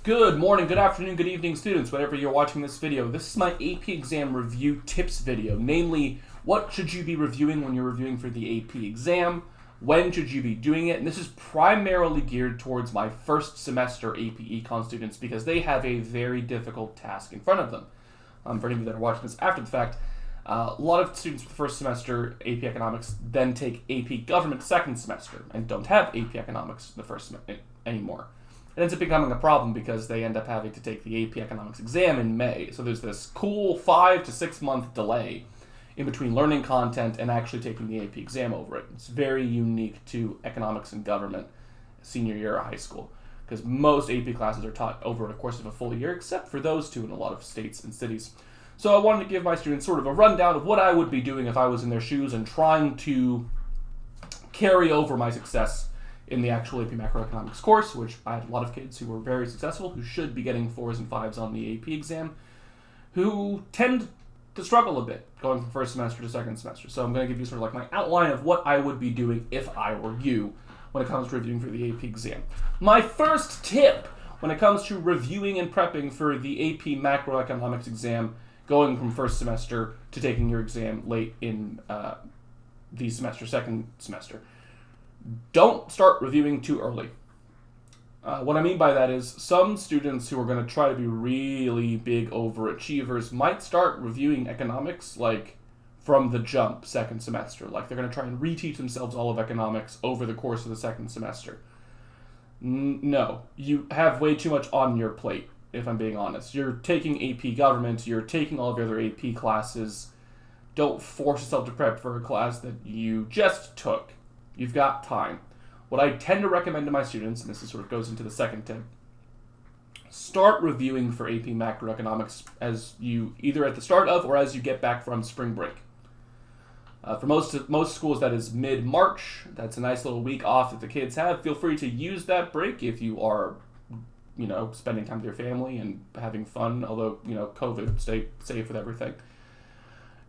Good morning, good afternoon, good evening, students, whenever you're watching this video. This is my AP exam review tips video, namely, what should you be reviewing when you're reviewing for the AP exam, when should you be doing it, and this is primarily geared towards my first semester AP Econ students because they have a very difficult task in front of them. For any of you that are watching this after the fact, a lot of students for the first semester AP Economics then take AP Government second semester and don't have AP Economics the first semester anymore. It ends up becoming a problem because they end up having to take the AP Economics exam in May. So there's this cool 5 to 6 month delay in between learning content and actually taking the AP exam over it. It's very unique to economics and government senior year of high school because most AP classes are taught over the course of a full year, except for those two in a lot of states and cities. So I wanted to give my students sort of a rundown of what I would be doing if I was in their shoes and trying to carry over my success in the actual AP Macroeconomics course, which I had a lot of kids who were very successful, who should be getting 4s and 5s on the AP exam, who tend to struggle a bit going from first semester to second semester. So I'm going to give you sort of like my outline of what I would be doing if I were you when it comes to reviewing for the AP exam. My first tip when it comes to reviewing and prepping for the AP Macroeconomics exam, going from first semester to taking your exam late in the semester, second semester. Don't start reviewing too early. What I mean by that is some students who are going to try to be really big overachievers might start reviewing economics like from the jump second semester. Like they're going to try and reteach themselves all of economics over the course of the second semester. No, you have way too much on your plate, if I'm being honest. You're taking AP Government, you're taking all of your other AP classes. Don't force yourself to prep for a class that you just took. You've got time. What I tend to recommend to my students, and this sort of goes into the second tip, start reviewing for AP Macroeconomics as you either at the start of or as you get back from spring break. For most schools, that is mid-March. That's a nice little week off that the kids have. Feel free to use that break if you are, spending time with your family and having fun, although, COVID, stay safe with everything.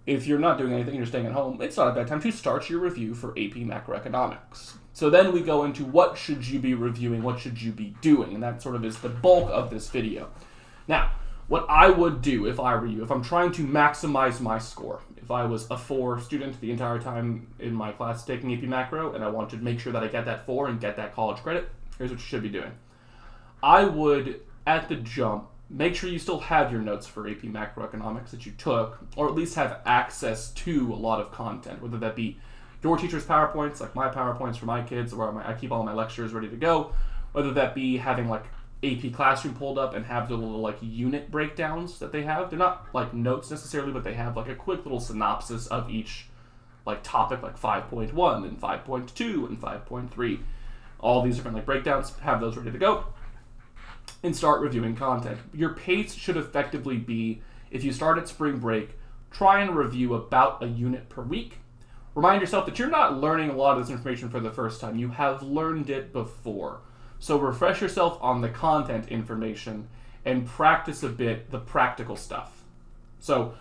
If you're not doing anything, you're staying at home, it's not a bad time to start your review for AP Macroeconomics. So then we go into what should you be reviewing, what should you be doing, and that sort of is the bulk of this video. Now, what I would do if I were you, if I'm trying to maximize my score, if I was a 4 student the entire time in my class taking AP Macro, and I wanted to make sure that I get that 4 and get that college credit, here's what you should be doing. I would, at the jump, make sure you still have your notes for AP Macroeconomics that you took, or at least have access to a lot of content, whether that be your teacher's PowerPoints, like my PowerPoints for my kids, where I keep all my lectures ready to go, whether that be having like AP Classroom pulled up and have the little like unit breakdowns that they have. They're not like notes necessarily, but they have like a quick little synopsis of each like topic, like 5.1 and 5.2 and 5.3. All these different like breakdowns, have those ready to go. And start reviewing content. Your pace should effectively be, if you start at spring break, try and review about a unit per week. Remind yourself that you're not learning a lot of this information for the first time. You have learned it before. So refresh yourself on the content information and practice a bit the practical stuff. So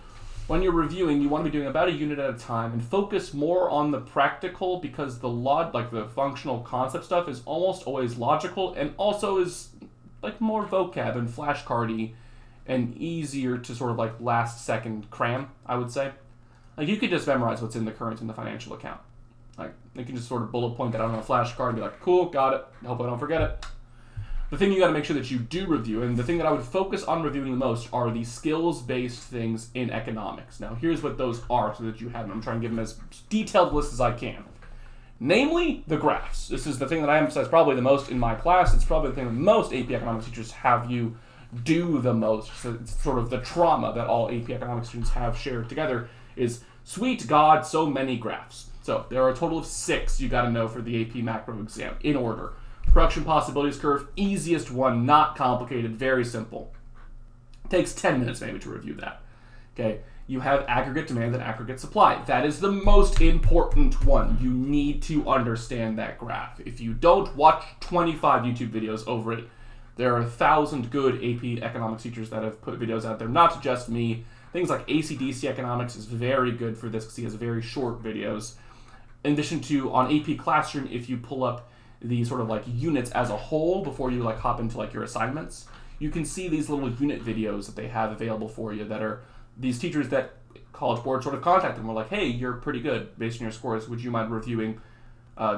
when you're reviewing, you want to be doing about a unit at a time and focus more on the practical because the functional concept stuff is almost always logical and also is like more vocab and flashcardy and easier to sort of like last second cram, I would say. Like you could just memorize what's in the current and the financial account. Like you can just sort of bullet point that out on a flashcard and be like, cool, got it. Hope I don't forget it. The thing you got to make sure that you do review, and the thing that I would focus on reviewing the most are the skills-based things in economics. Now here's what those are so that you have them. I'm trying to give them as detailed a list as I can. Namely, the graphs. This is the thing that I emphasize probably the most in my class. It's probably the thing that most AP Economics teachers have you do the most. So it's sort of the trauma that all AP Economics students have shared together is, sweet God, so many graphs. So there are a total of 6 you got to know for the AP Macro exam, in order. Production Possibilities Curve, easiest one, not complicated, very simple. Takes 10 minutes maybe to review that. Okay. You have aggregate demand and aggregate supply. That is the most important one. You need to understand that graph. If you don't, watch 25 YouTube videos over it. There are 1,000 good AP Economics teachers that have put videos out there, not just me. Things like AC/DC Economics is very good for this because he has very short videos. In addition to, on AP Classroom, if you pull up the sort of like units as a whole before you like hop into like your assignments, you can see these little unit videos that they have available for you that are these teachers that College Board sort of contacted them. We're like, hey, you're pretty good based on your scores. Would you mind reviewing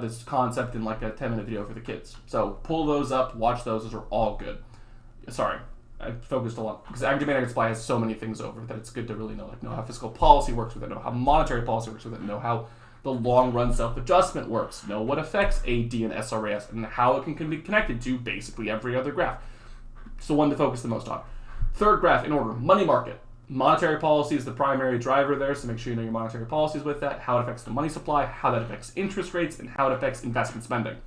this concept in like a 10-minute video for the kids? So pull those up, watch those. Those are all good. Sorry, I focused a lot because aggregate supply has so many things over that it's good to really know how fiscal policy works with it, know how monetary policy works with it, know how the long-run self-adjustment works, know what affects AD and SRAS, and how it can be connected to basically every other graph. It's the one to focus the most on. Third graph in order, money market. Monetary policy is the primary driver there, so make sure you know your monetary policies with that, how it affects the money supply, how that affects interest rates, and how it affects investment spending.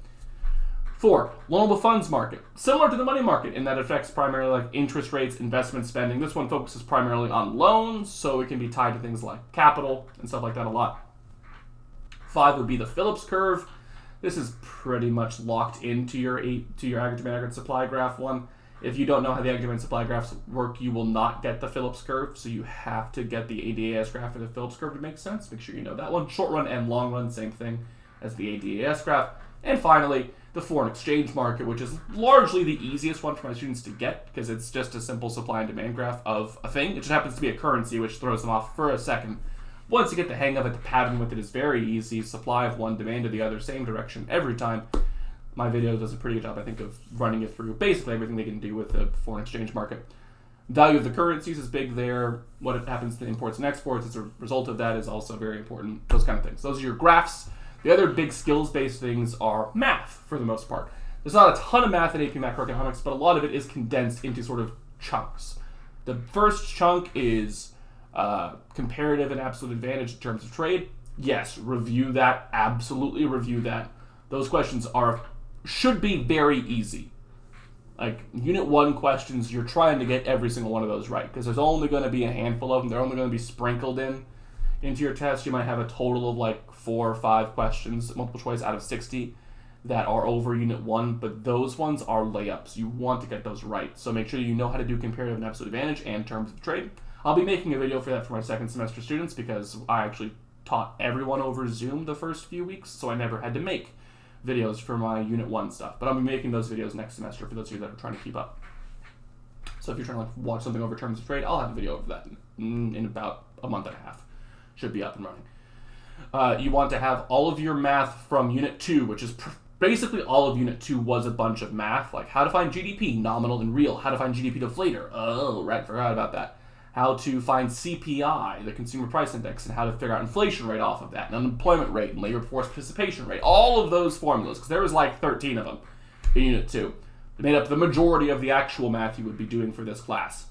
4, loanable funds market. Similar to the money market in that it affects primarily like interest rates, investment spending. This one focuses primarily on loans, so it can be tied to things like capital and stuff like that a lot. 5 would be the Phillips curve. This is pretty much locked into your aggregate supply graph one. If you don't know how the aggregate supply graphs work, you will not get the Phillips curve, so you have to get the ADAS graph for the Phillips curve to make sense. Make sure you know that one. Short run and long run, same thing as the ADAS graph. And finally, the foreign exchange market, which is largely the easiest one for my students to get because it's just a simple supply and demand graph of a thing. It just happens to be a currency, which throws them off for a second. Once you get the hang of it, the pattern with it is very easy. Supply of one, demand of the other, same direction every time. My video does a pretty good job, I think, of running it through basically everything they can do with the foreign exchange market. Value of the currencies is big there. What happens to imports and exports as a result of that is also very important. Those kind of things. Those are your graphs. The other big skills-based things are math, for the most part. There's not a ton of math in AP Macroeconomics, but a lot of it is condensed into sort of chunks. The first chunk is comparative and absolute advantage in terms of trade. Yes, review that. Absolutely review that. Those questions should be very easy. Like Unit 1 questions, you're trying to get every single one of those right because there's only going to be a handful of them. They're only going to be sprinkled into your test. You might have a total of like 4 or 5 questions, multiple choice out of 60 that are over Unit 1, but those ones are layups. You want to get those right. So make sure you know how to do comparative and absolute advantage and terms of trade. I'll be making a video for that for my second semester students because I actually taught everyone over Zoom the first few weeks, so I never had to make videos for my Unit 1 stuff. But I'll be making those videos next semester for those of you that are trying to keep up. So if you're trying to watch something over terms of trade, I'll have a video of that in about a month and a half. Should be up and running. You want to have all of your math from Unit 2, which is basically all of Unit 2 was a bunch of math, like how to find GDP, nominal and real, how to find GDP deflator. Oh, right, forgot about that. How to find CPI, the Consumer Price Index, and how to figure out inflation rate off of that, and unemployment rate, and labor force participation rate. All of those formulas, because there was like 13 of them in Unit 2. They made up the majority of the actual math you would be doing for this class.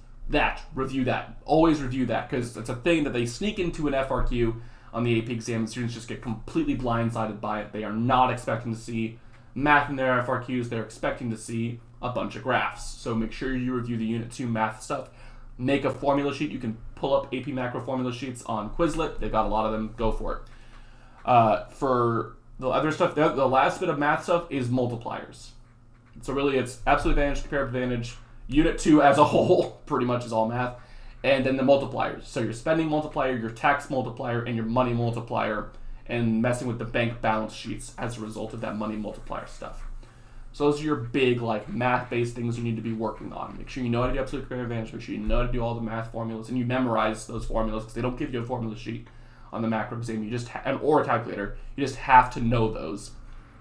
Review that. Always review that, because it's a thing that they sneak into an FRQ on the AP exam, and students just get completely blindsided by it. They are not expecting to see math in their FRQs. They're expecting to see a bunch of graphs. So make sure you review the Unit 2 math stuff. Make a formula sheet. You can pull up AP Macro formula sheets on Quizlet. They've got a lot of them. Go for it. For the other stuff, the last bit of math stuff is multipliers. So really it's absolute advantage, comparative advantage. Unit 2 as a whole pretty much is all math. And then the multipliers. So your spending multiplier, your tax multiplier, and your money multiplier, and messing with the bank balance sheets as a result of that money multiplier stuff. So those are your big like math-based things you need to be working on. Make sure you know how to do absolute comparative advantage. Make sure you know how to do all the math formulas, and you memorize those formulas because they don't give you a formula sheet on the macro exam. You just or a calculator. You just have to know those.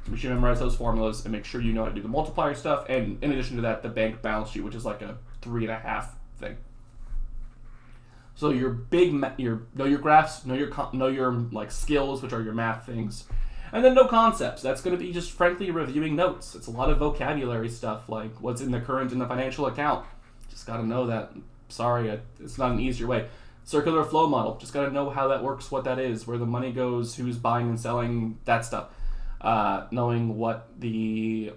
Make sure you memorize those formulas and make sure you know how to do the multiplier stuff. And in addition to that, the bank balance sheet, which is like a 3.5 thing. So your know your graphs, know your like skills, which are your math things. And then no concepts. That's going to be just frankly reviewing notes. It's a lot of vocabulary stuff, like what's in the current and the financial account. Just got to know that. Sorry, it's not an easier way. Circular flow model. Just got to know how that works, what that is, where the money goes, who's buying and selling, that stuff. Knowing what the,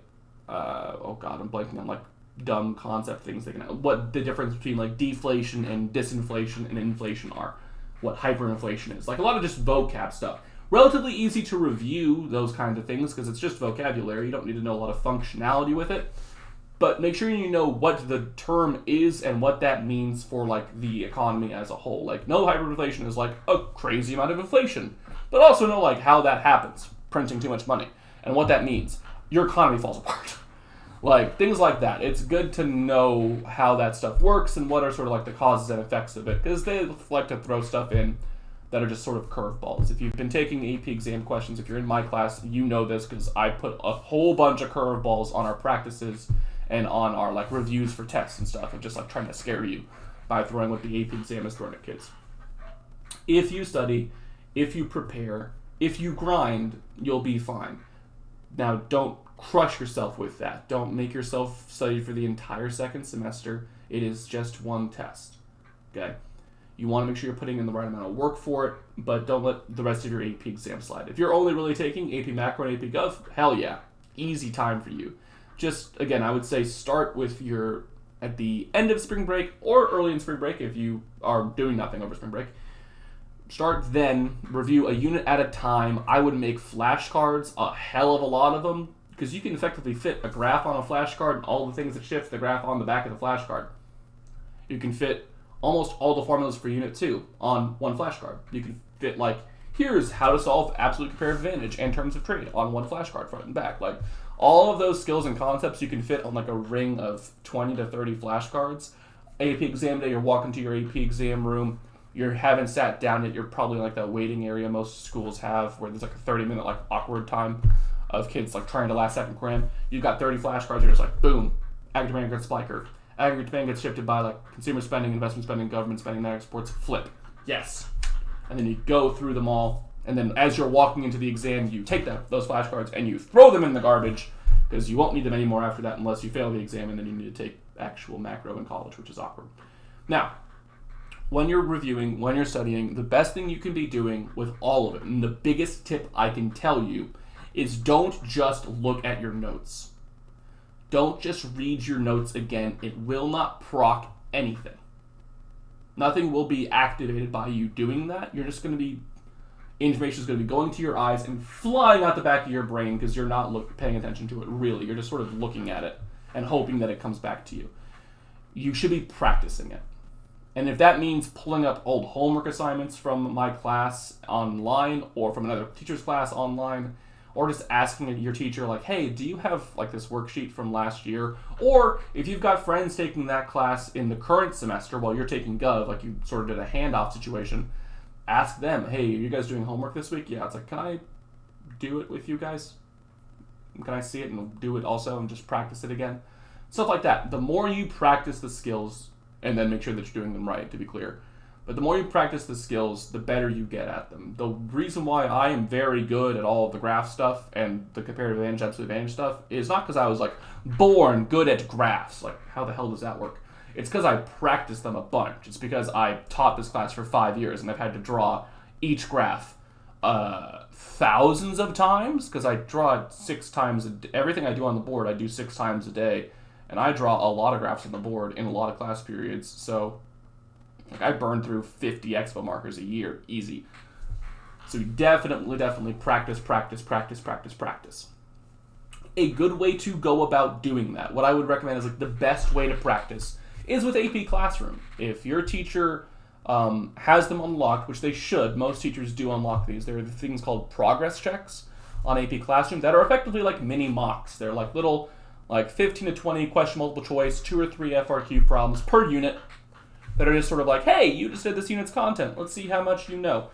oh God, I'm blanking on like dumb concept things. What the difference between like deflation and disinflation and inflation are. What hyperinflation is. Like a lot of just vocab stuff. Relatively easy to review those kinds of things because it's just vocabulary. You don't need to know a lot of functionality with it. But make sure you know what the term is and what that means for like the economy as a whole. Like no, hyperinflation is like a crazy amount of inflation. But also know like how that happens, printing too much money, and what that means. Your economy falls apart. Like, things like that. It's good to know how that stuff works and what are sort of like the causes and effects of it, because they like to throw stuff in that are just sort of curveballs. If you've been taking AP exam questions, if you're in my class, you know this because I put a whole bunch of curveballs on our practices and on our like reviews for tests and stuff, and just like trying to scare you by throwing what the AP exam is throwing at kids. If you study, if you prepare, if you grind, you'll be fine. Now, don't crush yourself with that. Don't make yourself study for the entire second semester. It is just one test, okay? You want to make sure you're putting in the right amount of work for it, but don't let the rest of your AP exam slide. If you're only really taking AP Macro and AP Gov, hell yeah, easy time for you. Just, again, I would say start with your, at the end of spring break or early in spring break if you are doing nothing over spring break. Start then, review a unit at a time. I would make flashcards, a hell of a lot of them, because you can effectively fit a graph on a flashcard and all the things that shift the graph on the back of the flashcard. You can fit almost all the formulas for Unit 2 on one flashcard. You can fit, like, here's how to solve absolute comparative advantage and terms of trade on one flashcard, front and back. Like, all of those skills and concepts you can fit on, like, a ring of 20 to 30 flashcards. AP exam day, you're walking to your AP exam room, you haven't sat down yet, you're probably in, like, that waiting area most schools have where there's, like, a 30-minute, like, awkward time of kids, like, trying to last second cram. You've got 30 flashcards, you're just like, boom, aggregate demand gets supply curve. Aggregate demand gets shifted by, like, consumer spending, investment spending, government spending, net exports, flip. Yes. And then you go through them all, and then as you're walking into the exam, you take those flashcards and you throw them in the garbage, because you won't need them anymore after that unless you fail the exam, and then you need to take actual macro in college, which is awkward. Now, when you're reviewing, when you're studying, the best thing you can be doing with all of it, and the biggest tip I can tell you, is don't just look at your notes. Don't just read your notes again. It will not proc anything. Nothing will be activated by you doing that. You're just going to be, information is going to be going to your eyes and flying out the back of your brain because you're not paying attention to it, really. You're just sort of looking at it and hoping that it comes back to you. You should be practicing it. And if that means pulling up old homework assignments from my class online or from another teacher's class online, or just asking your teacher, like, hey, do you have like this worksheet from last year? Or if you've got friends taking that class in the current semester while you're taking Gov, like you sort of did a handoff situation, ask them, hey, are you guys doing homework this week? Yeah, it's like, can I do it with you guys? Can I see it and do it also and just practice it again? Stuff like that. The more you practice the skills, and then make sure that you're doing them right, to be clear. But the more you practice the skills, the better you get at them. The reason why I am very good at all of the graph stuff and the comparative advantage, absolute advantage stuff is not because I was like born good at graphs. Like, how the hell does that work? It's because I practiced them a bunch. It's because I taught this class for 5 years and I've had to draw each graph thousands of times, because I draw it 6 times. Everything I do on the board, I do 6 times a day. And I draw a lot of graphs on the board in a lot of class periods. So like, I burn through 50 expo markers a year, easy. So you definitely practice. A good way to go about doing that, what I would recommend is like the best way to practice, is with AP Classroom. If your teacher has them unlocked, which they should, most teachers do unlock these. There are things called progress checks on AP Classroom that are effectively like mini mocks. They're like little, like 15 to 20 question multiple choice, 2 or 3 FRQ problems per unit that are just sort of like, hey, you just did this unit's content. Let's see how much you know.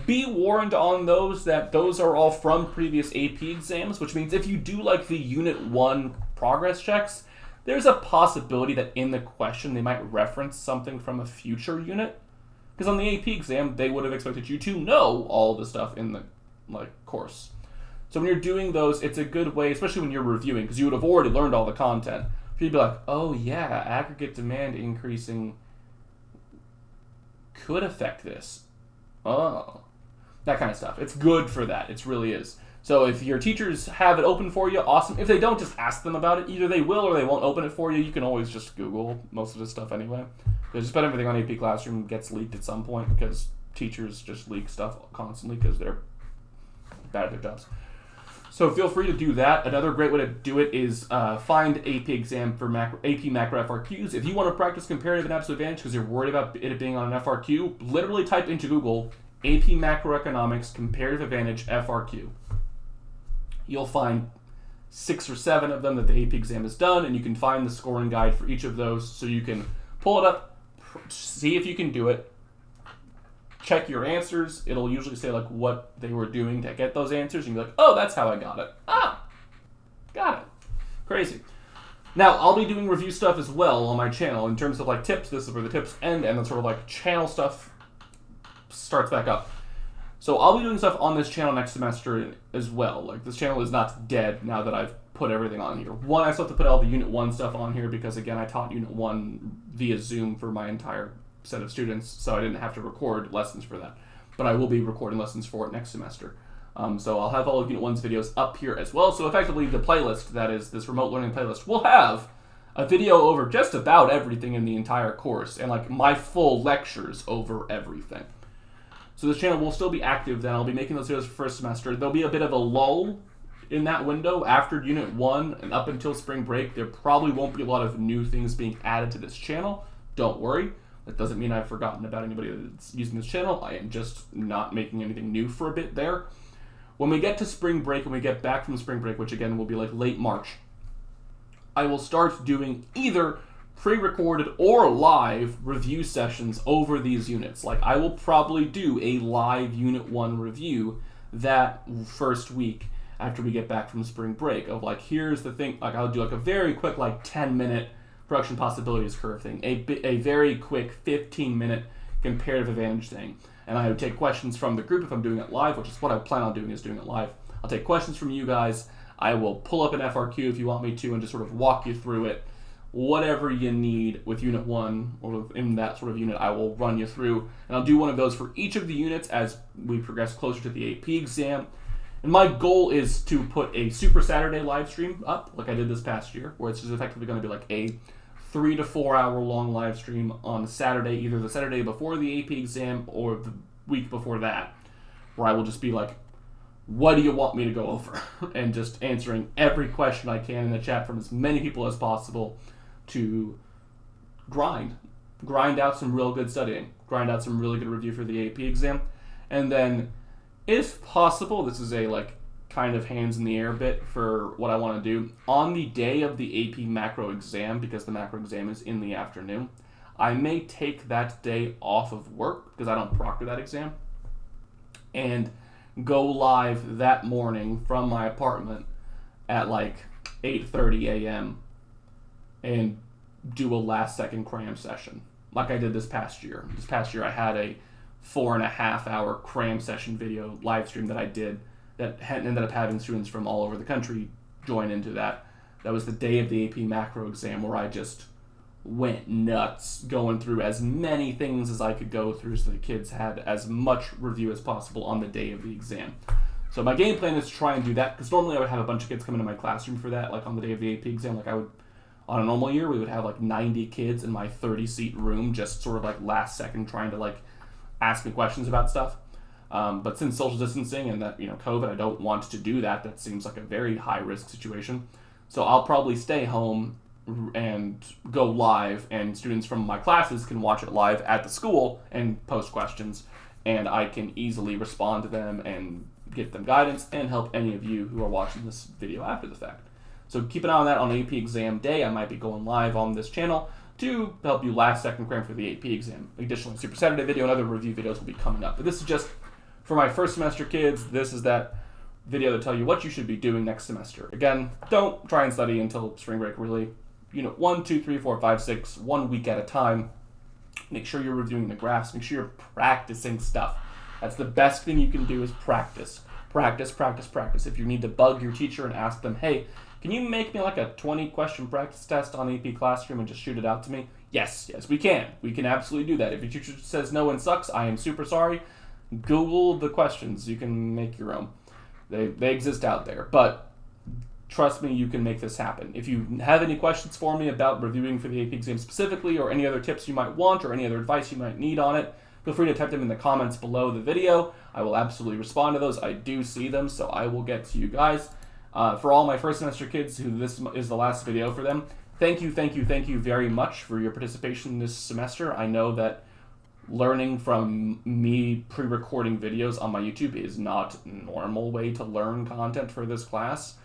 Be warned on those that those are all from previous AP exams, which means if you do like the Unit 1 progress checks, there's a possibility that in the question they might reference something from a future unit. Because on the AP exam, they would have expected you to know all the stuff in the course. So when you're doing those, it's a good way, especially when you're reviewing, because you would have already learned all the content, for you to be like, oh yeah, aggregate demand increasing could affect this. Oh. That kind of stuff. It's good for that. It really is. So if your teachers have it open for you, awesome. If they don't, just ask them about it. Either they will or they won't open it for you. You can always just Google most of this stuff anyway. Because just about everything on AP Classroom gets leaked at some point, because teachers just leak stuff constantly because they're bad at their jobs. So feel free to do that. Another great way to do it is find AP exam for AP macro FRQs. If you want to practice comparative and absolute advantage because you're worried about it being on an FRQ, literally type into Google AP macroeconomics comparative advantage FRQ. You'll find 6 or 7 of them that the AP exam has done, and you can find the scoring guide for each of those, so you can pull it up, see if you can do it, check your answers. It'll usually say like what they were doing to get those answers, and you're like, oh, that's how I got it. Ah, got it. Crazy. Now, I'll be doing review stuff as well on my channel in terms of like tips. This is where the tips end, and then sort of like channel stuff starts back up. So I'll be doing stuff on this channel next semester as well. Like, this channel is not dead now that I've put everything on here. One, I still have to put all the Unit 1 stuff on here because, again, I taught Unit 1 via Zoom for my entire set of students, so I didn't have to record lessons for that. But I will be recording lessons for it next semester. So I'll have all of Unit 1's videos up here as well. So effectively, the playlist, that is this remote learning playlist, will have a video over just about everything in the entire course, and like my full lectures over everything. So this channel will still be active then. I'll be making those videos for first semester. There'll be a bit of a lull in that window after Unit 1 and up until spring break. There probably won't be a lot of new things being added to this channel. Don't worry. That doesn't mean I've forgotten about anybody that's using this channel. I am just not making anything new for a bit there. When we get to spring break, when we get back from spring break, which again will be like late March, I will start doing either pre-recorded or live review sessions over these units. Like, I will probably do a live Unit 1 review that first week after we get back from spring break of like, here's the thing. Like, I'll do like a very quick like 10-minute production possibilities curve thing, a very quick 15-minute comparative advantage thing. And I would take questions from the group if I'm doing it live, which is what I plan on doing, is doing it live. I'll take questions from you guys. I will pull up an FRQ if you want me to and just sort of walk you through it. Whatever you need with Unit 1 or in that sort of unit, I will run you through. And I'll do one of those for each of the units as we progress closer to the AP exam. And my goal is to put a Super Saturday live stream up, like I did this past year, where it's just effectively going to be like a 3 to 4 hour long live stream on Saturday, either the Saturday before the AP exam or the week before that, where I will just be like, what do you want me to go over? And just answering every question I can in the chat from as many people as possible to grind out some real good studying, grind out some really good review for the AP exam. And then, if possible, this is a like kind of hands in the air bit for what I want to do, on the day of the AP macro exam, because the macro exam is in the afternoon, I may take that day off of work because I don't proctor that exam and go live that morning from my apartment at like 8:30 a.m. and do a last second cram session like I did this past year. This past year I had a 4.5 hour cram session video live stream that I did that ended up having students from all over the country join into that. That was the day of the AP macro exam where I just went nuts going through as many things as I could go through so the kids had as much review as possible on the day of the exam. So my game plan is to try and do that, because normally I would have a bunch of kids come into my classroom for that, like on the day of the AP exam. Like I would, on a normal year, we would have like 90 kids in my 30-seat room just sort of like last second trying to like ask me questions about stuff. But since social distancing and that, COVID, I don't want to do that. That seems like a very high-risk situation. So I'll probably stay home and go live, and students from my classes can watch it live at the school and post questions, and I can easily respond to them and get them guidance and help any of you who are watching this video after the fact. So keep an eye on that. On AP exam day, I might be going live on this channel to help you last second cram for the AP exam. Additionally, Super Saturday video and other review videos will be coming up. But this is just for my first semester kids. This is that video to tell you what you should be doing next semester. Again, don't try and study until spring break, really. 1, 2, 3, 4, 5, 6, 1 week at a time. Make sure you're reviewing the graphs. Make sure you're practicing stuff. That's the best thing you can do, is practice. Practice, practice, practice. If you need to bug your teacher and ask them, hey, can you make me like a 20-question practice test on AP Classroom and just shoot it out to me? Yes, we can. We can absolutely do that. If your teacher says no and sucks, I am super sorry. Google the questions. You can make your own. They exist out there. But trust me, you can make this happen. If you have any questions for me about reviewing for the AP exam specifically, or any other tips you might want, or any other advice you might need on it, feel free to type them in the comments below the video. I will absolutely respond to those. I do see them, so I will get to you guys. For all my first semester kids who this is the last video for them, thank you very much for your participation this semester. I know that learning from me pre-recording videos on my YouTube is not a normal way to learn content for this class.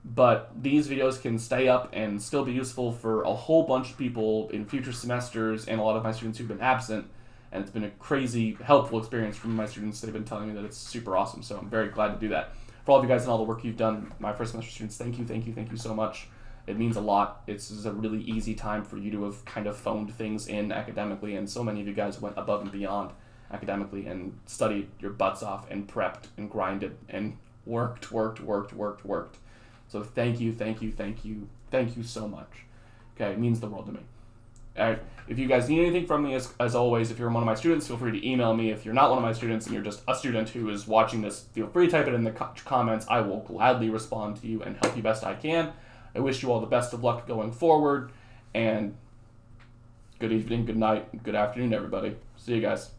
but these videos can stay up and still be useful for a whole bunch of people in future semesters and a lot of my students who've been absent. And it's been a crazy, helpful experience from my students. They've been telling me that it's super awesome, so I'm very glad to do that. For all of you guys and all the work you've done, my first semester students, thank you so much. It means a lot. This is a really easy time for you to have kind of phoned things in academically, and so many of you guys went above and beyond academically and studied your butts off and prepped and grinded and worked. So thank you so much. Okay, it means the world to me. All right, if you guys need anything from me, as always, if you're one of my students, feel free to email me. If you're not one of my students and you're just a student who is watching this, feel free to type it in the comments. I will gladly respond to you and help you best I can. I wish you all the best of luck going forward, and good evening, good night, good afternoon, everybody. See you guys.